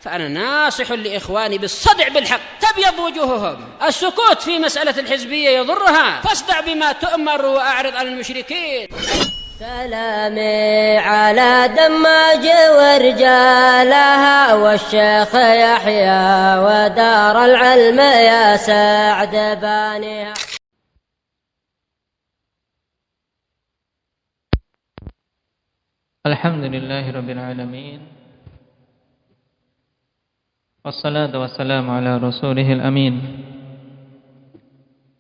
فأنا ناصح لإخواني بالصدع بالحق تبيض وجوههم. السكوت في مسألة الحزبية يضرها، فاصدع بما تؤمر وأعرض عن المشركين. سلامي على دماج ورجالها والشيخ يحيى ودار العلم يا سعد بانيها. الحمد لله رب العالمين والصلاة والسلام على رسوله الأمين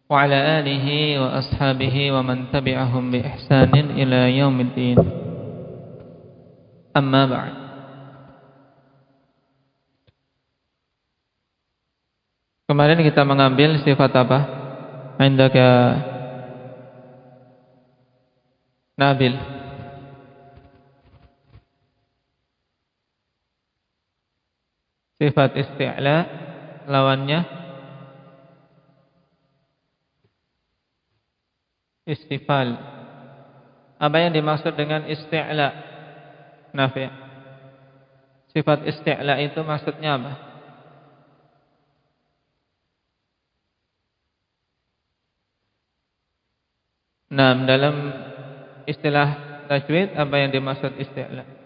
وعلى آله وأصحابه ومن تبعهم بإحسان إلى يوم الدين. أما بعد. Kemarin kita mengambil sifat apa? Indaka Nabil. Sifat isti'la lawannya istifal. Apa yang dimaksud dengan isti'la? Nafi'. Sifat isti'la itu maksudnya apa? Nah, dalam istilah tajwid apa yang dimaksud isti'la?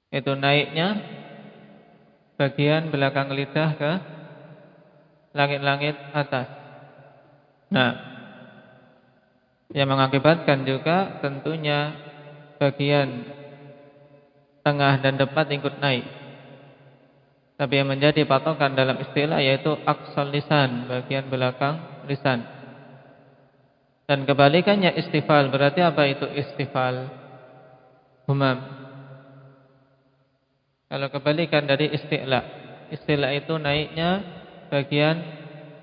Itu naiknya bagian belakang lidah ke langit-langit atas. Nah, yang mengakibatkan juga tentunya bagian tengah dan depan ikut naik. Tapi yang menjadi patokan dalam istilah yaitu aqsal lisan, bagian belakang lisan. Dan kebalikannya istifal, berarti apa itu istifal? Humam. Kalau kebalikan dari isti'la, isti'la itu naiknya bagian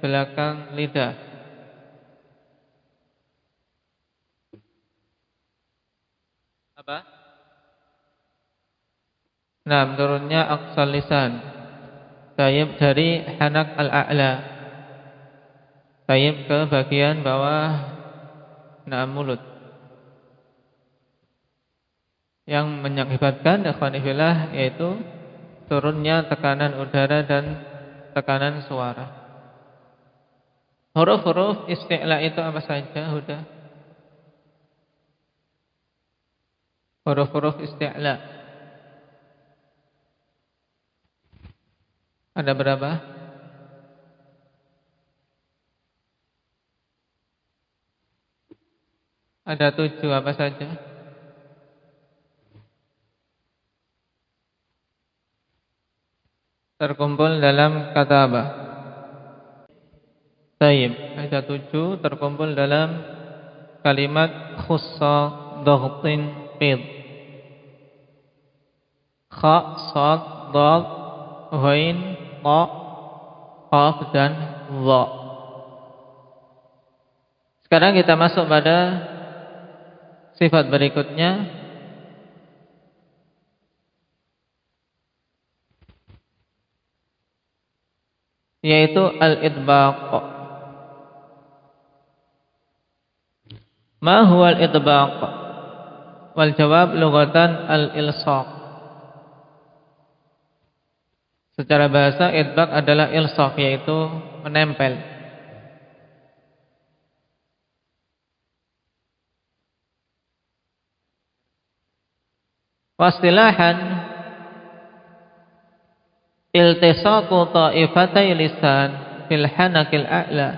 belakang lidah. Apa? Nah, turunnya aqsal lisan. Tayyib dari hanak al-a'la. Tayyib ke bagian bawah mulut. Yang mengakibatkan ikhwanifillah yaitu turunnya tekanan udara dan tekanan suara. Huruf-huruf isti'la itu apa saja, Huda? Huruf-huruf isti'la ada berapa? Ada 7, apa saja? Terkumpul dalam kata apa? Tayyib. Ada 7 terkumpul dalam kalimat khussa dhaghtin qid. Kha, sad, dad, ghain, ta, qaf dan dha. Sekarang kita masuk pada sifat berikutnya, yaitu al-idbaq. Ma huwa al-idbaq? Wal jawab lughatan al-ilsaq. Secara bahasa idbaq adalah ilsaq, yaitu menempel. Wastilahan iltisaqu ta'ifatay lisan fil hanakil a'la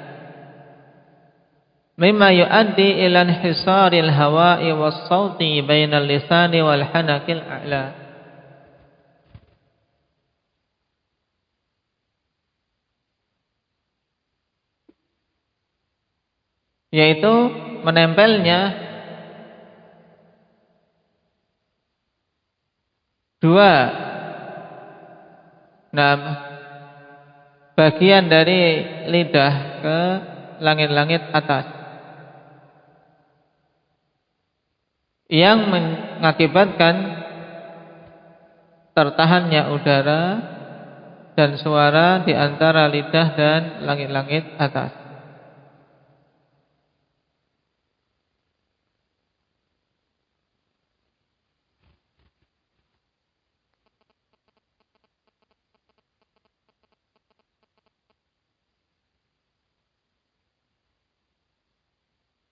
mimma yuaddi ila inhisaril hawa'i was sawti bainal lisani wal hanakil a'la. Yaitu menempelnya dua bagian dari lidah ke langit-langit atas yang mengakibatkan tertahannya udara dan suara di antara lidah dan langit-langit atas.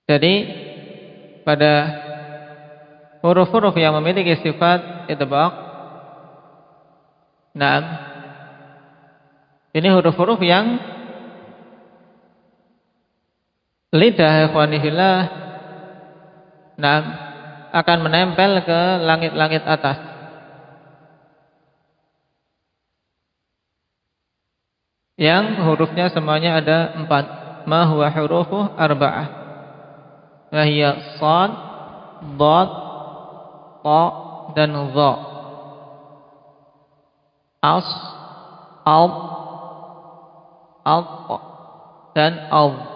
Jadi pada huruf-huruf yang memiliki sifat idbaq, nah, ini huruf-huruf yang lidah ikhwani fillah, nah, akan menempel ke langit-langit atas. Yang hurufnya semuanya ada 4. Ma huwa hurufu arba'ah. Wahiyya shad, dad, ta, dan dha. As, al, dan al.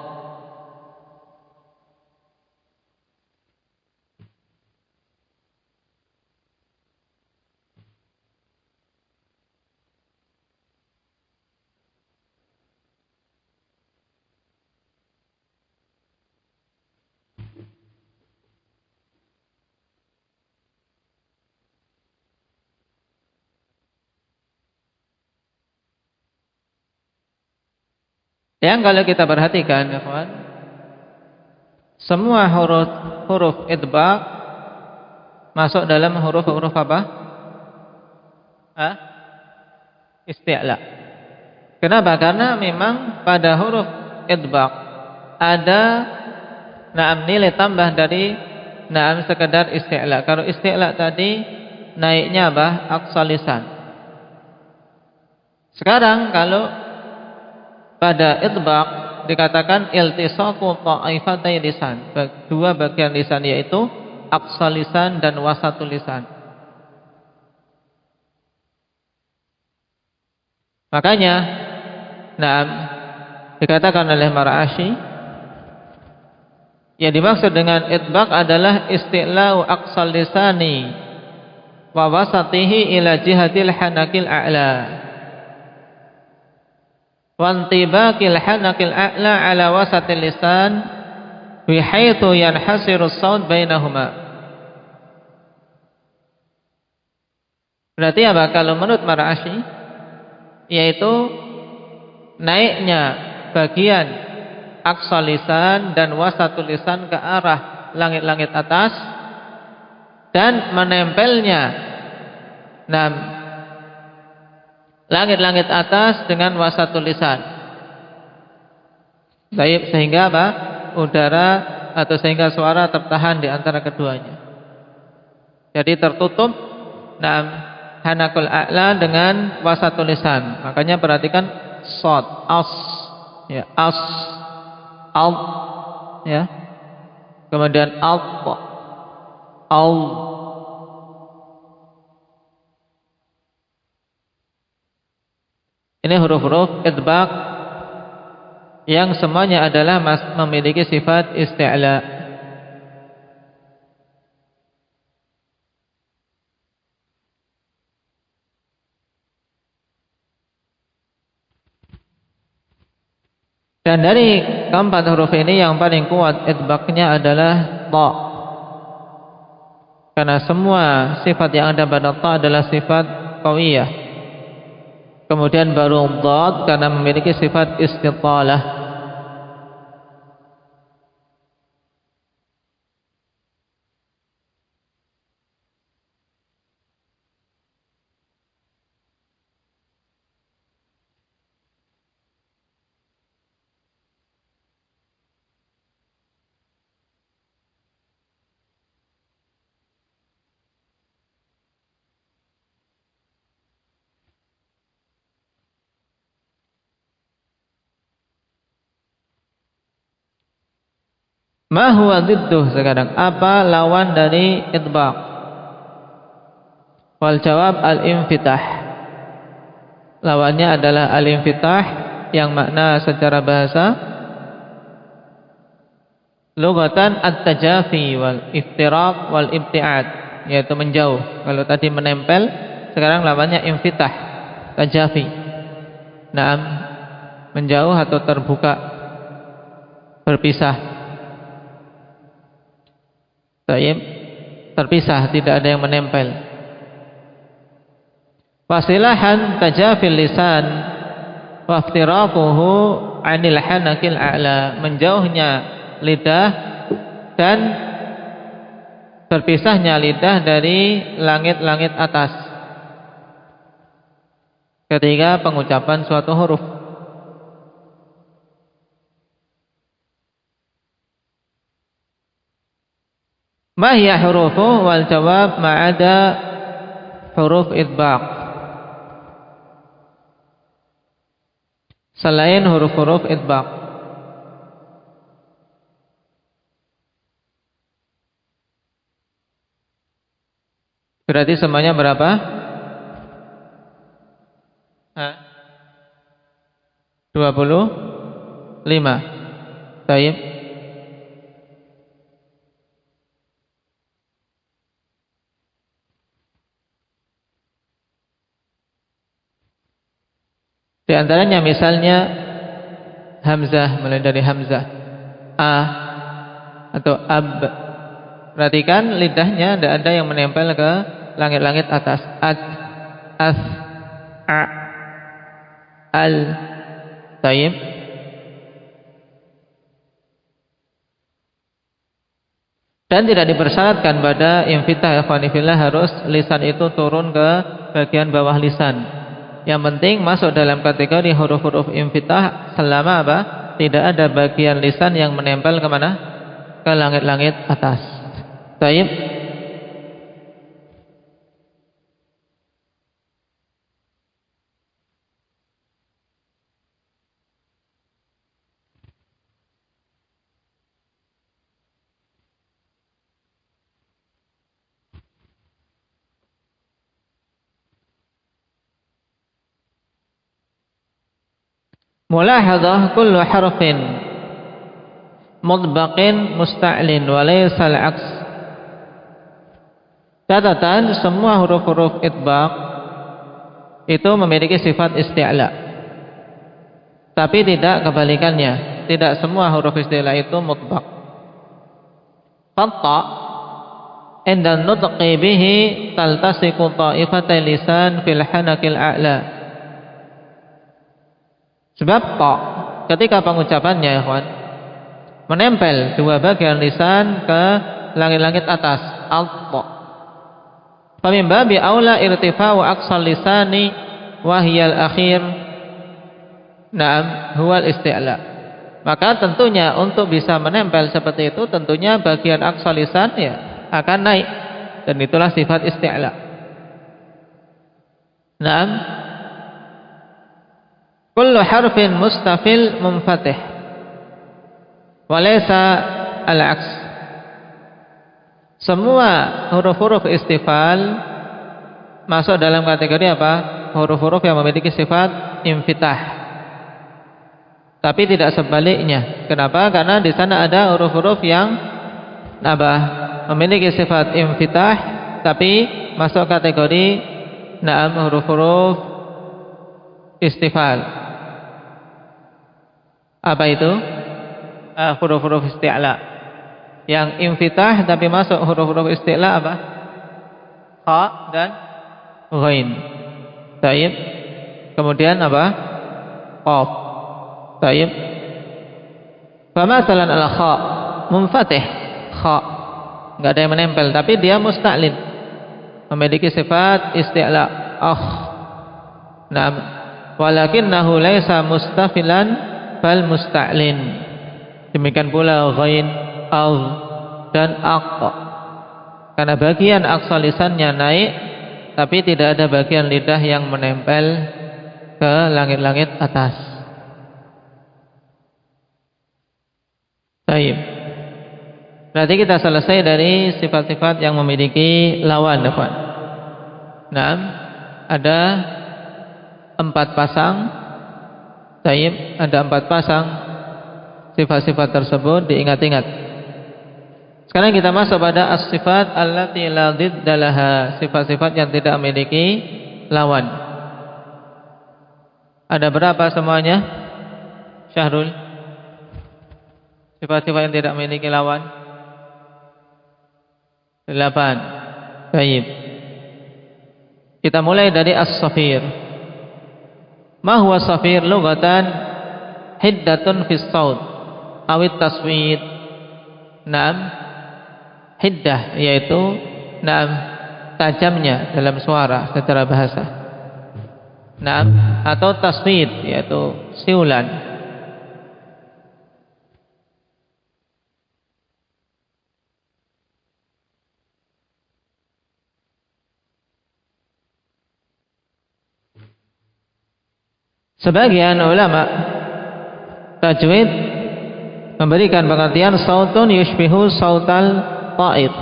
Yang kalau kita perhatikan, ya kawan, semua huruf idbaq masuk dalam huruf-huruf apa? Isti'la. Kenapa? Karena memang pada huruf idbaq ada nilai tambah dari sekedar isti'la. Kalau isti'la tadi naiknya apa? Aqsal lisan. Sekarang kalau pada idbaq dikatakan iltisaqu ta'ifatay lisan, dua bagian lisan, yaitu aqsal lisan dan wasatul lisan. Makanya dikatakan oleh Mar'ashi, yang dimaksud dengan idbaq adalah isti'la'u aqsal lisani wa wasatihi ila jihatil hanakil a'la, wantibaqil hanakil a'la ala wasatil lisan bihaitsu yanhasiru as-saut bainahuma. Berarti apa kalau menurut Mar'ashi? Yaitu naiknya bagian aqsal lisan dan wasatul lisan ke arah langit-langit atas, dan menempelnya langit-langit atas dengan wasatul lisan. Baik, sehingga apa? Udara atau sehingga suara tertahan di antara keduanya. Jadi tertutup hanakul a'la dengan wasatul lisan. Makanya perhatikan shad, as, ya, as, al, ya. Kemudian al, al. Ini huruf-huruf idbaq yang semuanya adalah memiliki sifat isti'la. Dan dari keempat huruf ini yang paling kuat idbaqnya adalah ta. Karena semua sifat yang ada pada ta adalah sifat qawiyah. Kemudian baru dhad karena memiliki sifat istitalah. Ma huwa didduh, sekarang apa lawan dari idbaq? Wal jawab al-infitah. Lawannya adalah al-infitah, yang makna secara bahasa lugatan at-tajafi wal iftiraq wal ibti'ad, yaitu menjauh. Kalau tadi menempel, sekarang lawannya infitah, tajafi. Menjauh atau terbuka, berpisah. Terpisah, tidak ada yang menempel. Wasilahan tajafil lisan wa iftiraquhu 'anil hanakil a'la, menjauhnya lidah dan berpisahnya lidah dari langit-langit atas ketika pengucapan suatu huruf. Ma hiya hurufu? Wal jawab ma'ada huruf idbaq. Selain huruf-huruf idbaq. Berarti semuanya berapa? 25. Baik. Di antaranya misalnya hamzah, mulai dari hamzah a atau ab. Perhatikan lidahnya tidak ada yang menempel ke langit-langit atas. Ad, as, a, al. Taib. Dan tidak dipersyaratkan pada infitah ikhwanifillah harus lisan itu turun ke bagian bawah lisan. Yang penting masuk dalam kategori huruf-huruf infitah selama apa? Tidak ada bagian lisan yang menempel kemana? Ke langit-langit atas. Taib. Mulahadzah kullu harfin mudbaqin musta'lin wa laysa al-'aks. Catatan, semua huruf-huruf idbaq itu memiliki sifat isti'la. Tapi tidak kebalikannya. Tidak semua huruf isti'la itu mudbaq. Fatta inda nutqi bihi taltasiqu ta'ifatai lisan fil hanakil a'la. Sebab ta ketika pengucapannya ya kawan, menempel dua bagian lisan ke langit-langit atas. Al-ta. Famin babi aula irtifa'u aqsal lisani wa hiyal akhir. Naam, huwal isti'la. Maka tentunya untuk bisa menempel seperti itu tentunya bagian aqsal lisan ya akan naik, dan itulah sifat isti'la. Naam. Kullu harfin mustafil munfatih walaysa al-'aks. Semua huruf-huruf istifal masuk dalam kategori apa? Huruf-huruf yang memiliki sifat infitah. Tapi tidak sebaliknya. Kenapa? Karena di sana ada huruf-huruf yang apa? Memiliki sifat infitah tapi masuk kategori na'am huruf-huruf istifal. Apa itu? Huruf-huruf isti'la. Yang infitah tapi masuk huruf-huruf isti'la apa? Kha dan ghain. Taib. Kemudian apa? Qaf. Taib. Famasalan al-kha munfatih. Kha enggak ada yang menempel tapi dia musta'lin. Memiliki sifat isti'la. Naam. Walakinnahu laisa mustafilan bal musta'lin. Demikian pula ghain, al dan aq. Karena bagian aqsa lisannya naik tapi tidak ada bagian lidah yang menempel ke langit-langit atas. Baik. Berarti kita selesai dari sifat-sifat yang memiliki lawan, teman. Nah, ada 4 pasang. Taib, ada 4 pasang sifat-sifat tersebut diingat-ingat. Sekarang kita masuk pada as-sifat allati la dhidda laha, sifat-sifat yang tidak memiliki lawan. Ada berapa semuanya? Syahrul. Sifat-sifat yang tidak memiliki lawan 8. Baik. Kita mulai dari as-safir. Ma huwa safir lughatan hiddatun fis saut awit taswid. Naam, hiddah, yaitu tajamnya dalam suara secara bahasa. Atau tasfid, yaitu siulan. Sebagian ulama tajwid memberikan pengertian sautun yushbihu sautal ta'ir.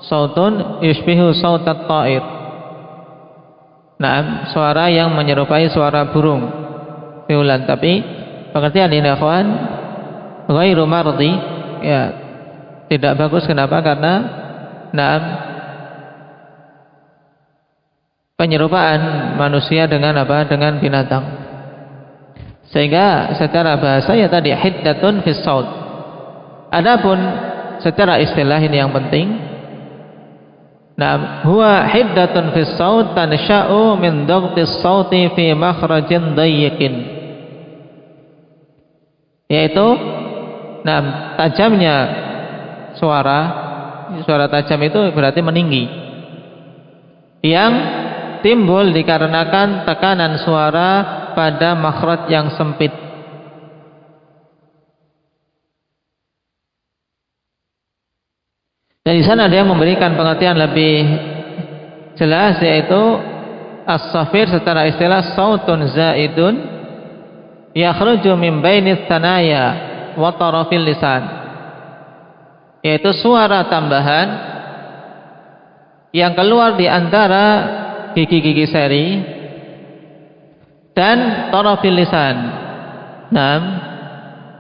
Sautun yushbihu sautat ta'ir. Suara yang menyerupai suara burung, siulan. Tapi pengertian ini akhwan ghairu mardi, ya, tidak bagus. Kenapa? Karena penyerupaan manusia dengan apa? Dengan binatang. Sehingga secara bahasa ya tadi hiddatun fis saut. Adapun secara istilah ini yang penting. Huwa hiddatun fis saut tansha'u min dhaghtis sauti fi makhrajin dayyiqin. Yaitu tajamnya suara tajam itu berarti meninggi. Yang timbul dikarenakan tekanan suara pada makhraj yang sempit. Dan di sana ada yang memberikan pengertian lebih jelas, yaitu as-safir secara istilah sautun zaidun yakhruju min bainit thanaya wa tarafil lisan, yaitu suara tambahan yang keluar di antara gigi-gigi seri dan tarafil lisan,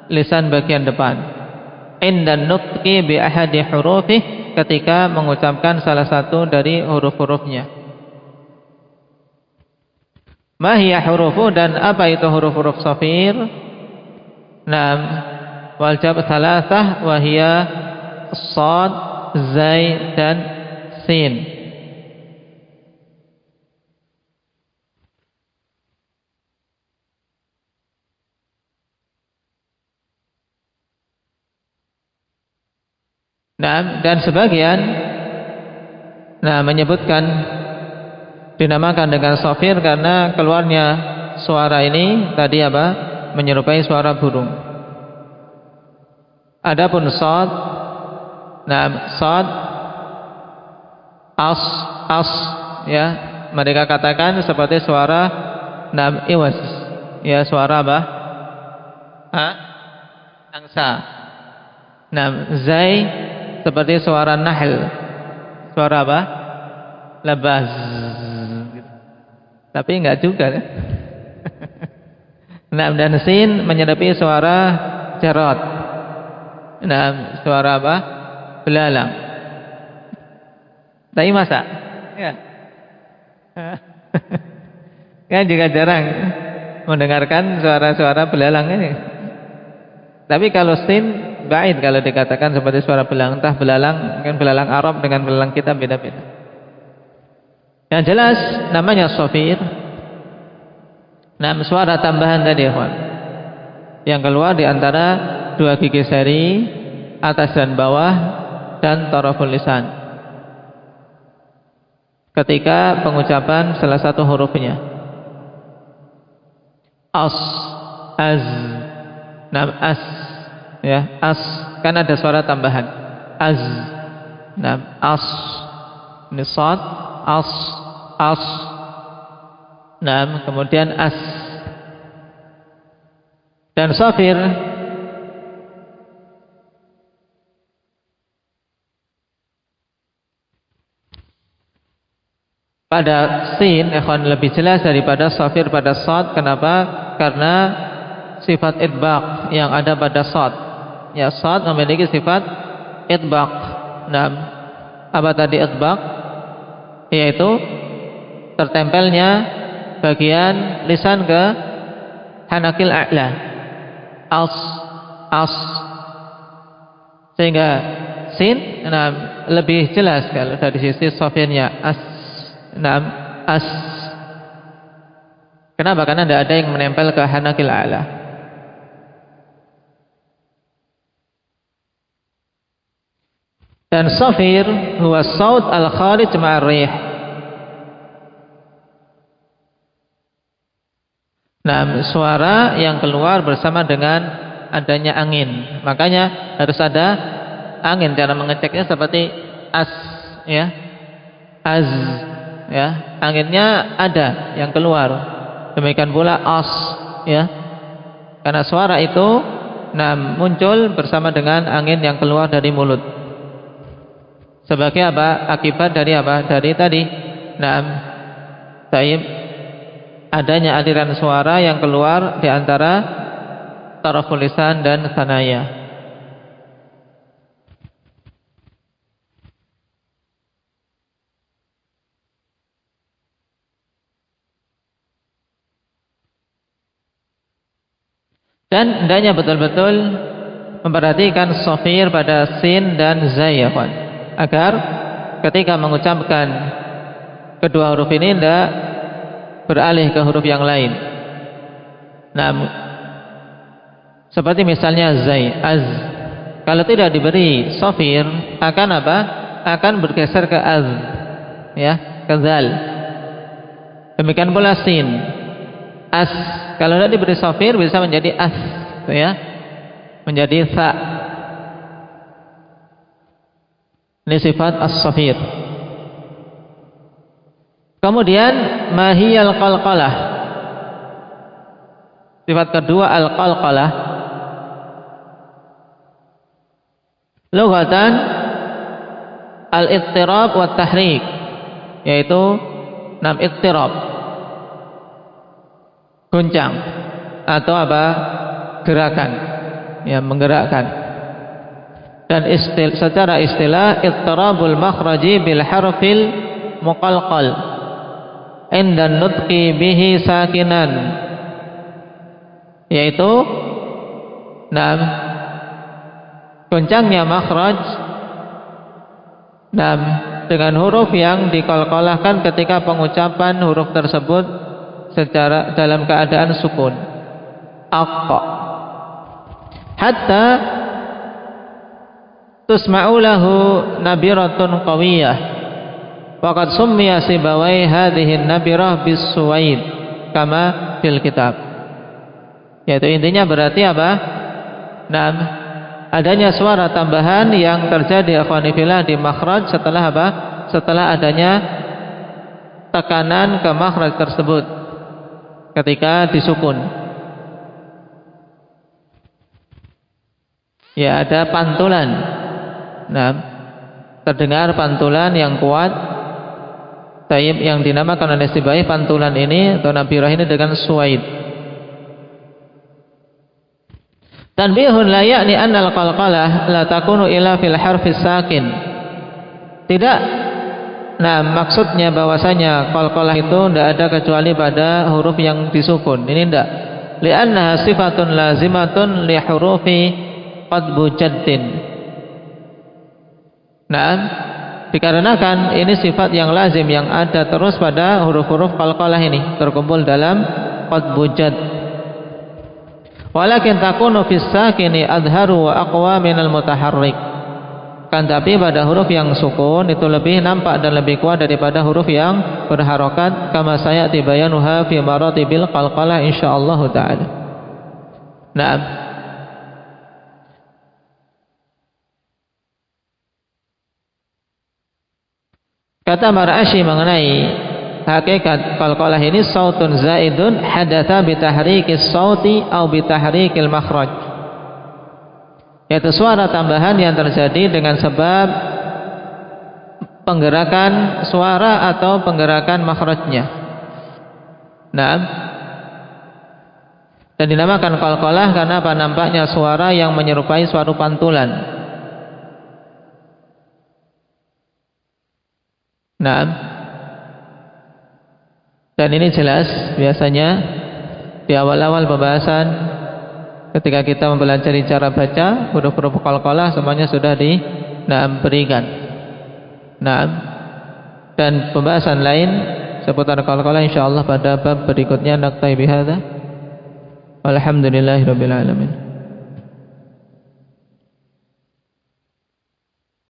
lisan bagian depan, indan nutqi bi ahadi hurufih, ketika mengucapkan salah satu dari huruf-hurufnya. Ma hiya hurufu, dan apa itu huruf-huruf safir? Wal jawab thalathah wa hiya shad, zai, dan sin. Dan sebagian menyebutkan dinamakan dengan safir karena keluarnya suara ini tadi apa? Menyerupai suara burung. Adapun sad, sad, as, ya, mereka katakan seperti suara iwas, ya, suara apa? Angsa. Zai seperti suara nahl, suara apa? Labaz. Tapi enggak juga. Dan sin menyerupai suara jarot. Suara apa? Belalang. Tapi masa? Ya. Kan juga jarang mendengarkan suara-suara belalang ini. Tapi kalau sin baik kalau dikatakan seperti suara belalang, entah belalang, mungkin belalang Arab dengan belalang kita beda-beda. Yang jelas namanya safir. Suara tambahan tadi, ikhwan, yang keluar di antara dua gigi seri atas dan bawah dan taraful lisan ketika pengucapan salah satu hurufnya. As, az, as, ya, as, kan ada suara tambahan. Az, as, ini sad, as, kemudian as. Dan safir pada sin, ikhwan, lebih jelas daripada safir pada sad. Kenapa? Karena sifat idbaq yang ada pada sad. Ya, sad memiliki sifat idbaq. Apa tadi idbaq? Yaitu tertempelnya bagian lisan ke hanakil a'la, as, sehingga sin lebih jelas kalau dari sisi safirnya, as. Kenapa? Karena tidak ada yang menempel ke hanakil a'la. Dan safir huwa saut al-kharij ma'ar rih. Nah, suara yang keluar bersama dengan adanya angin. Makanya harus ada angin. Cara mengeceknya seperti as, ya, az, ya, anginnya ada yang keluar. Demikian pula as, ya, karena suara itu, nah, muncul bersama dengan angin yang keluar dari mulut. Sebagai apa? Akibat dari apa? Dari tadi, nah, taib, adanya aliran suara yang keluar di antara taraful lisan dan sanaya. Dan hendaknya betul-betul memperhatikan safir pada sin dan zai, ya kawan, agar ketika mengucapkan kedua huruf ini tidak beralih ke huruf yang lain. Nah, seperti misalnya zai, az, kalau tidak diberi safir akan apa? Akan bergeser ke az, ya, ke zal. Demikian pula sin, as, kalau tidak diberi safir bisa menjadi as, ya, menjadi sa. Ini sifat as-safir. Kemudian mahiyal qalqalah. Sifat kedua al-qalqalah. Lughatan al-ittirab wa tahrik, yaitu nam ittirab, goncang, atau apa? Gerakan, ya, menggerakkan. Dan secara istilah ittirabul makhraji bil harfil muqalqal inda nutqi bihi sakinan, yaitu nam goncangnya makhraj nam dengan huruf yang diqalqalahkan ketika pengucapan huruf tersebut secara dalam keadaan sukun. Aqqa hatta tusma'u lahu nabiratun qawiyah faqad summiya sibawai hadhihi nabirah bis-suwaid kama fil kitab. Yaitu intinya berarti apa? Nah, adanya suara tambahan yang terjadi akhwani fillah di makhraj setelah apa? Setelah adanya tekanan ke makhraj tersebut ketika disukun. Ya, ada pantulan. Nah, terdengar pantulan yang kuat, taib, yang dinamakan oleh Sibai pantulan ini atau nabirah ini dengan suwaid. Tanbihun la ya'ni anna al-qalqalah la takunu illa fil harfis sakin. Tidak, nah, maksudnya bahwasanya qalqalah itu tidak ada kecuali pada huruf yang disukun. Ini tidak. Li'annaha sifatun lazimatun li hurufi qadbu jaddin. Nah, dikarenakan ini sifat yang lazim yang ada terus pada huruf-huruf qalqalah ini terkumpul dalam qadbu jadd. Walakin takunu fis sakini adharu wa aqwa minal mutaharrik. Kan tapi pada huruf yang sukun itu lebih nampak dan lebih kuat daripada huruf yang berharokat, kama sayati bayanuha fi maratibil qalqalah insyaallah taala. Nah, kata Mar'ashi mengenai hakikat qalqalah ini, sautun zaidun hadatha bitahrikis sauti au bitahrikil makhraj, yaitu suara tambahan yang terjadi dengan sebab penggerakan suara atau penggerakan makhrajnya. Nah, dan dinamakan qalqalah karena apa? Nampaknya suara yang menyerupai suara pantulan. Nah, dan ini jelas biasanya di awal-awal pembahasan ketika kita mempelajari cara baca huruf-huruf qalqalah semuanya sudah diberikan. Nah, dan pembahasan lain seputar qalqalah insyaallah pada bab berikutnya. Naktai bihadza. Walhamdulillahirabbil alamin.